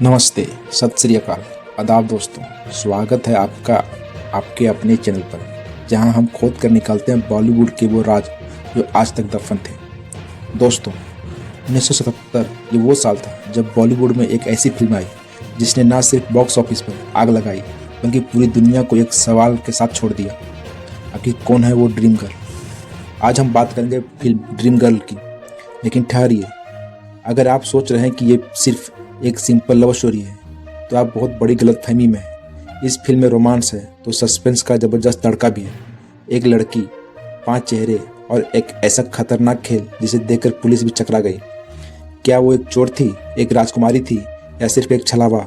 नमस्ते, सत श्री अकाल, आदाब दोस्तों। स्वागत है आपका आपके अपने चैनल पर, जहां हम खोद कर निकालते हैं बॉलीवुड के वो राज जो आज तक दफन थे। दोस्तों, 1977 ये वो साल था जब बॉलीवुड में एक ऐसी फिल्म आई जिसने न सिर्फ बॉक्स ऑफिस पर आग लगाई बल्कि पूरी दुनिया को एक सवाल के साथ छोड़ दिया। आखिर कौन है वो ड्रीम गर्ल? आज हम बात करेंगे फिल्म ड्रीम गर्ल की। लेकिन ठहरिए, अगर आप सोच रहे हैं कि ये सिर्फ एक सिंपल लव स्टोरी है तो आप बहुत बड़ी गलतफहमी में हैं। इस फिल्म में रोमांस है तो सस्पेंस का ज़बरदस्त तड़का भी है। एक लड़की, 5 चेहरे और एक ऐसा खतरनाक खेल जिसे देखकर पुलिस भी चकरा गई। क्या वो एक चोर थी, एक राजकुमारी थी, या सिर्फ एक छलावा?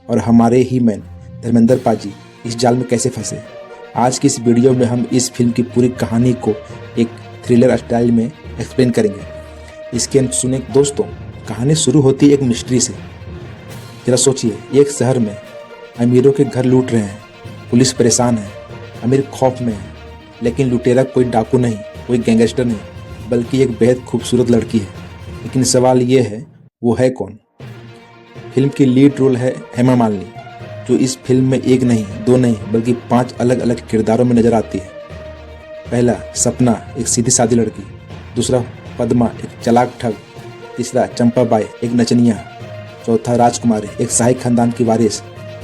और हमारे ही मैन धर्मेंद्र पाजी इस जाल में कैसे फंसे? आज की इस वीडियो में हम इस फिल्म की पूरी कहानी को एक थ्रिलर स्टाइल में एक्सप्लेन करेंगे। इसके अंत सुने दोस्तों। कहानी शुरू होती है एक मिस्ट्री से। जरा सोचिए, एक शहर में अमीरों के घर लूट रहे हैं, पुलिस परेशान है, अमीर खौफ में है, लेकिन लुटेरा कोई डाकू नहीं, कोई गैंगस्टर नहीं, बल्कि एक बेहद खूबसूरत लड़की है। लेकिन सवाल ये है, वो है कौन? फिल्म की लीड रोल है हेमा मालिनी, जो इस फिल्म में एक नहीं, 2 नहीं, बल्कि 5 अलग अलग किरदारों में नजर आती है। पहला सपना, एक सीधी सादी लड़की। दूसरा पद्मा, एक चालाक ठग। तीसरा चंपाबाई, एक नचनिया। चौथा राजकुमारी, एक शाही खानदान की वारिस।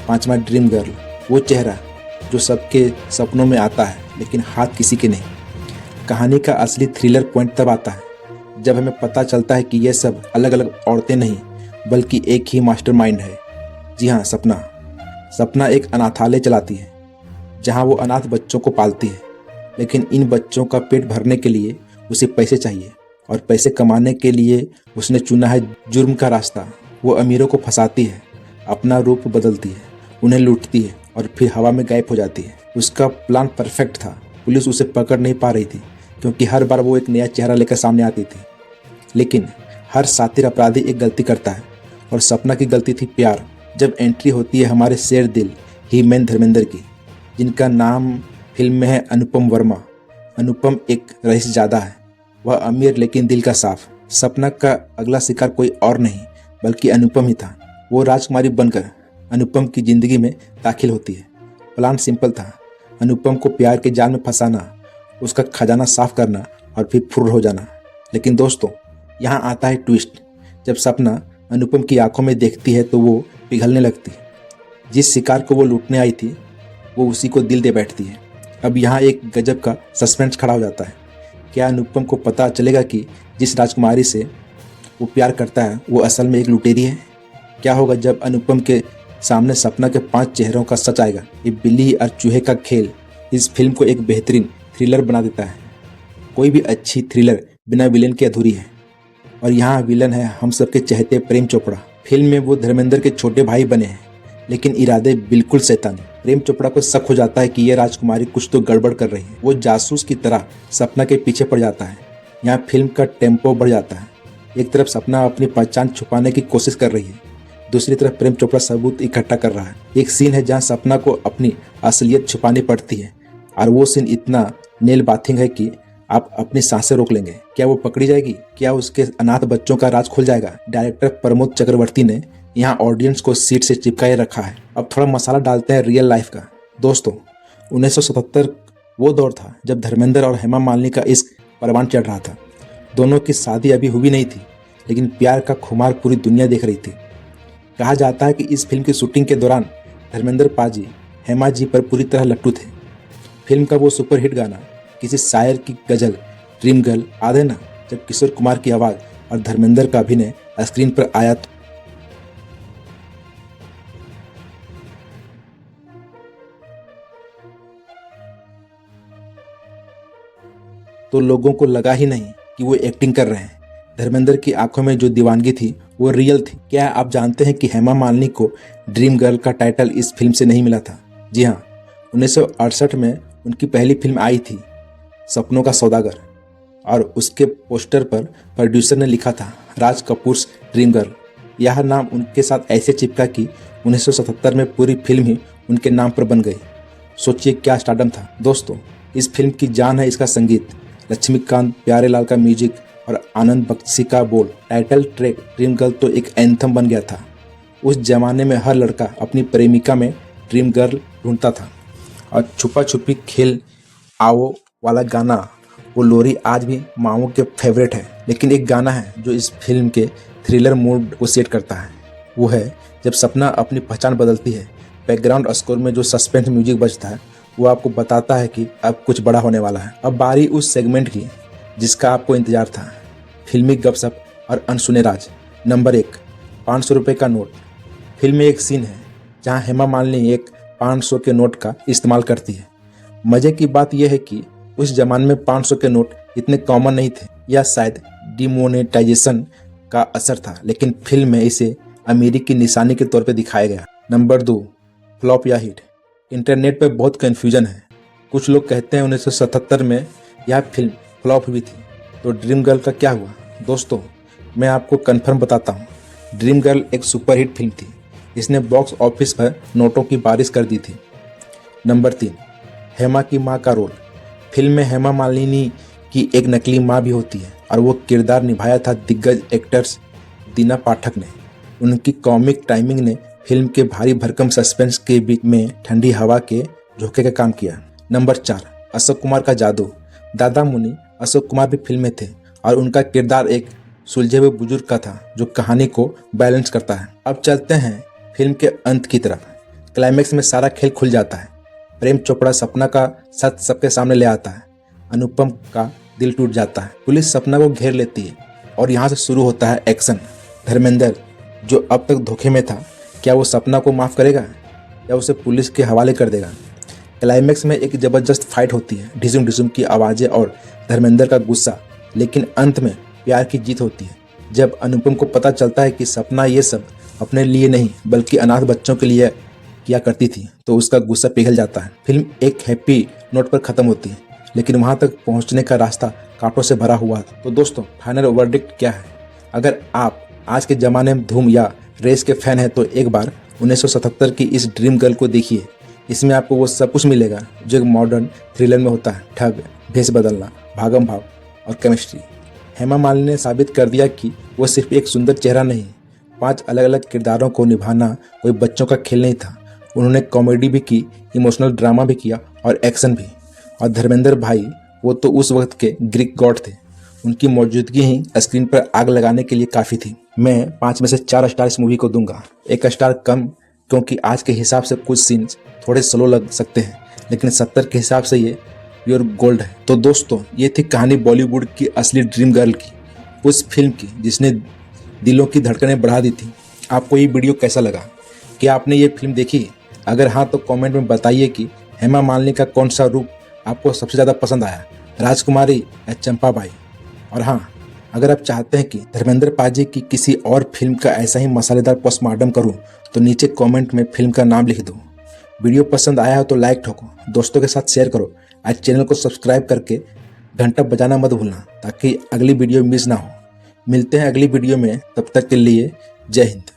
5वां ड्रीम गर्ल, वो चेहरा जो सबके सपनों में आता है लेकिन हाथ किसी के नहीं। कहानी का असली थ्रिलर पॉइंट तब आता है जब हमें पता चलता है कि ये सब अलग अलग औरतें नहीं बल्कि एक ही मास्टरमाइंड है। जी हाँ, सपना एक अनाथालय चलाती है जहाँ वो अनाथ बच्चों को पालती है। लेकिन इन बच्चों का पेट भरने के लिए उसे पैसे चाहिए, और पैसे कमाने के लिए उसने चुना है जुर्म का रास्ता। वो अमीरों को फंसाती है, अपना रूप बदलती है, उन्हें लूटती है और फिर हवा में गायब हो जाती है। उसका प्लान परफेक्ट था। पुलिस उसे पकड़ नहीं पा रही थी क्योंकि हर बार वो एक नया चेहरा लेकर सामने आती थी। लेकिन हर शातिर अपराधी एक गलती करता है, और सपना की गलती थी प्यार। जब एंट्री होती है हमारे शेर दिल ही मैन धर्मेंद्र की, जिनका नाम फिल्म में है अनुपम वर्मा। अनुपम एक रईसजादा है, वह अमीर लेकिन दिल का साफ। सपना का अगला शिकार कोई और नहीं बल्कि अनुपम ही था। वो राजकुमारी बनकर अनुपम की जिंदगी में दाखिल होती है। प्लान सिंपल था, अनुपम को प्यार के जाल में फंसाना, उसका खजाना साफ करना और फिर फुर्र हो जाना। लेकिन दोस्तों, यहाँ आता है ट्विस्ट। जब सपना अनुपम की आंखों में देखती है तो वो पिघलने लगती है। जिस शिकार को वो लूटने आई थी वो उसी को दिल दे बैठती है। अब यहाँ एक गजब का सस्पेंस खड़ा हो जाता है। क्या अनुपम को पता चलेगा कि जिस राजकुमारी से वो प्यार करता है वो असल में एक लुटेरी है? क्या होगा जब अनुपम के सामने सपना के 5 चेहरों का सच आएगा? ये बिल्ली और चूहे का खेल इस फिल्म को एक बेहतरीन थ्रिलर बना देता है। कोई भी अच्छी थ्रिलर बिना विलेन के अधूरी है, और यहाँ विलन है हम सबके चहेते प्रेम चोपड़ा। फिल्म में वो धर्मेंद्र के छोटे भाई बने हैं, लेकिन इरादे बिल्कुल शैतानी। प्रेम चोपड़ा को शक हो जाता है कि यह राजकुमारी कुछ तो गड़बड़ कर रही है। वो जासूस की तरह सपना के पीछे पड़ जाता है। यहाँ फिल्म का टेम्पो बढ़ जाता है। एक तरफ सपना अपनी पहचान छुपाने की कोशिश कर रही है, दूसरी तरफ प्रेम चोपड़ा सबूत इकट्ठा कर रहा है। एक सीन है जहाँ सपना को अपनी असलियत छुपानी पड़ती है, और वो सीन इतना नेल बाथिंग है कि आप अपनी सांसें रोक लेंगे। क्या वो पकड़ी जाएगी? क्या उसके अनाथ बच्चों का राज खुल जाएगा? डायरेक्टर प्रमोद चक्रवर्ती ने यहाँ ऑडियंस को सीट से चिपकाए रखा है। अब थोड़ा मसाला डालते हैं रियल लाइफ का। दोस्तों, 1977 वो दौर था जब धर्मेंद्र और हेमा मालिनी का इश्क परवान चढ़ रहा था। दोनों की शादी अभी हुई नहीं थी, लेकिन प्यार का खुमार पूरी दुनिया देख रही थी। कहा जाता है कि इस फिल्म की शूटिंग के दौरान धर्मेंद्र पाजी हेमा जी पर पूरी तरह लट्टू थे। फिल्म का वो सुपरहिट गाना किसी शायर की गजल ड्रीम गर्ल याद है ना, जब किशोर कुमार की आवाज़ और धर्मेंद्र का अभिनय स्क्रीन पर आया तो लोगों को लगा ही नहीं कि वो एक्टिंग कर रहे हैं। धर्मेंद्र की आंखों में जो दीवानगी थी वो रियल थी। क्या आप जानते हैं कि हेमा मालिनी को ड्रीम गर्ल का टाइटल इस फिल्म से नहीं मिला था? जी हाँ, 1968 में उनकी पहली फिल्म आई थी सपनों का सौदागर, और उसके पोस्टर पर प्रोड्यूसर ने लिखा था राज कपूर्स ड्रीम गर्ल। यह नाम उनके साथ ऐसे चिपका कि 1977 में पूरी फिल्म ही उनके नाम पर बन गई। सोचिए क्या स्टारडम था। दोस्तों, इस फिल्म की जान है इसका संगीत। लक्ष्मीकांत प्यारेलाल का म्यूजिक और आनंद बख्शी का बोल। टाइटल ट्रैक ड्रीम गर्ल तो एक एंथम बन गया था। उस जमाने में हर लड़का अपनी प्रेमिका में ड्रीम गर्ल ढूंढता था और छुपा छुपी खेल आओ वाला गाना वो लोरी आज भी माओ के फेवरेट है। लेकिन एक गाना है जो इस फिल्म के थ्रिलर मूड को सेट करता है, वो है जब सपना अपनी पहचान बदलती है। बैकग्राउंड स्कोर में जो सस्पेंस म्यूजिक बजता है वो आपको बताता है कि अब कुछ बड़ा होने वाला है। अब बारी उस सेगमेंट की जिसका आपको इंतजार था, फिल्मी गपशप और अनसुने राज। नंबर 1, 500 रुपये का नोट। फिल्म में एक सीन है जहां हेमा मालिनी एक 500 के नोट का इस्तेमाल करती है। मजे की बात यह है कि उस जमाने में 500 के नोट इतने कॉमन नहीं थे, या शायद डिमोनेटाइजेशन का असर था, लेकिन फिल्म में इसे अमीरी की निशानी के तौर पर दिखाया गया। नंबर 2, फ्लॉप या हिट। इंटरनेट पर बहुत कन्फ्यूजन है। कुछ लोग कहते हैं 1977 में यह फिल्म फ्लॉप हुई थी, तो ड्रीम गर्ल का क्या हुआ? दोस्तों, मैं आपको कंफर्म बताता हूँ, ड्रीम गर्ल एक सुपरहिट फिल्म थी। इसने बॉक्स ऑफिस पर नोटों की बारिश कर दी थी। नंबर 3, हेमा की माँ का रोल। फिल्म में हेमा मालिनी की एक नकली माँ भी होती है और वो किरदार निभाया था दिग्गज एक्टर्स दीना पाठक ने। उनकी कॉमिक टाइमिंग ने फिल्म के भारी भरकम सस्पेंस के बीच में ठंडी हवा के झोंके का काम किया। नंबर 4, अशोक कुमार का जादू। दादा मुनि अशोक कुमार भी फिल्म में थे और उनका किरदार एक सुलझे हुए बुजुर्ग का था जो कहानी को बैलेंस करता है। अब चलते हैं फिल्म के अंत की तरफ। क्लाइमेक्स में सारा खेल खुल जाता है। प्रेम चोपड़ा सपना का सच सबके सामने ले आता है। अनुपम का दिल टूट जाता है। पुलिस सपना को घेर लेती है और यहाँ से शुरू होता है एक्शन। धर्मेंद्र जो अब तक धोखे में था, क्या वो सपना को माफ़ करेगा या उसे पुलिस के हवाले कर देगा? क्लाइमेक्स में एक ज़बरदस्त फाइट होती है, ढिसुम ढिसुम की आवाज़ें और धर्मेंद्र का गुस्सा, लेकिन अंत में प्यार की जीत होती है। जब अनुपम को पता चलता है कि सपना ये सब अपने लिए नहीं बल्कि अनाथ बच्चों के लिए किया करती थी, तो उसका गुस्सा पिघल जाता है। फिल्म एक हैप्पी नोट पर ख़त्म होती है, लेकिन वहाँ तक पहुँचने का रास्ता कांटों से भरा हुआ था। तो दोस्तों, फाइनल वर्डिक्ट क्या है? अगर आप आज के ज़माने में धूम या रेस के फैन हैं तो एक बार 1977 की इस ड्रीम गर्ल को देखिए। इसमें आपको वो सब कुछ मिलेगा जो एक मॉडर्न थ्रिलर में होता है। ठग, भेष बदलना, भागम भाव और केमिस्ट्री। हेमा मालिनी ने साबित कर दिया कि वो सिर्फ एक सुंदर चेहरा नहीं, 5 अलग अलग किरदारों को निभाना कोई बच्चों का खेल नहीं था। उन्होंने कॉमेडी भी की, इमोशनल ड्रामा भी किया और एक्शन भी। और धर्मेंद्र भाई, वो तो उस वक्त के ग्रीक गॉड थे। उनकी मौजूदगी ही स्क्रीन पर आग लगाने के लिए काफ़ी थी। मैं 5 में से 4 स्टार इस मूवी को दूंगा। 1 स्टार कम, क्योंकि आज के हिसाब से कुछ सीन्स थोड़े स्लो लग सकते हैं, लेकिन 70 के हिसाब से ये प्योर गोल्ड है। तो दोस्तों, ये थी कहानी बॉलीवुड की असली ड्रीम गर्ल की, उस फिल्म की जिसने दिलों की धड़कनें बढ़ा दी थी। आपको ये वीडियो कैसा लगा? क्या आपने ये फिल्म देखी? अगर हाँ तो कमेंट में बताइए कि हेमा मालिनी का कौन सा रूप आपको सबसे ज़्यादा पसंद आया, राजकुमारी या चंपाबाई? और हाँ, अगर आप चाहते हैं कि धर्मेंद्र पाजी की किसी और फिल्म का ऐसा ही मसालेदार पोस्टमार्टम करूं, तो नीचे कमेंट में फिल्म का नाम लिख दो। वीडियो पसंद आया हो तो लाइक ठोको, दोस्तों के साथ शेयर करो। आज चैनल को सब्सक्राइब करके घंटा बजाना मत भूलना ताकि अगली वीडियो मिस ना हो। मिलते हैं अगली वीडियो में, तब तक के लिए जय हिंद।